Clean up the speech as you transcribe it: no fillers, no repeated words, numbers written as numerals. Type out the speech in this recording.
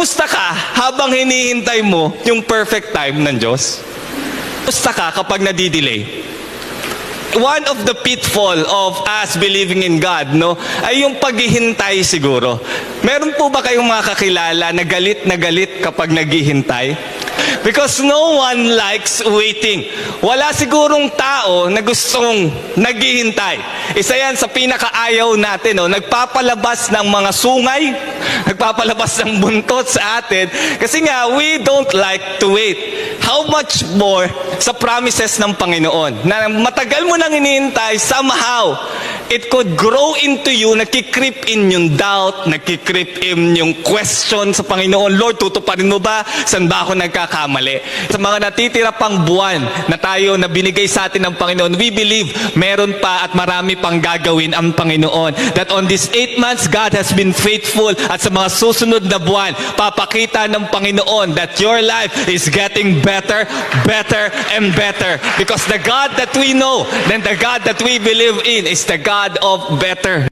Kumusta ka habang hinihintay mo yung perfect time ng Diyos? Kumusta ka kapag nadidelay? One of the pitfall of us believing in God, no, ay yung paghihintay siguro. Meron po ba kayong mga kakilala na galit kapag naghihintay? Because no one likes waiting. Wala sigurong tao na gustong naghihintay. Isa yan sa pinakaayaw natin, no? Nagpapalabas ng mga sungay, nagpapalabas ng buntot sa atin, kasi nga, we don't like to wait. How much more sa promises ng Panginoon, na matagal mo nang hinihintay, somehow, it could grow into you, nakikreep in yung doubt, nakikreep in yung question sa Panginoon. Lord, tutuparin mo ba? Saan ba ako nagkakamali? Sa mga natitira pang buwan na tayo na binigay sa atin ng Panginoon, we believe meron pa at marami pang gagawin ang Panginoon. That on these 8 months, God has been faithful, at sa mga susunod na buwan, papakita ng Panginoon that your life is getting better, better, and better. Because the God that we know, and the God that we believe in is the God of better.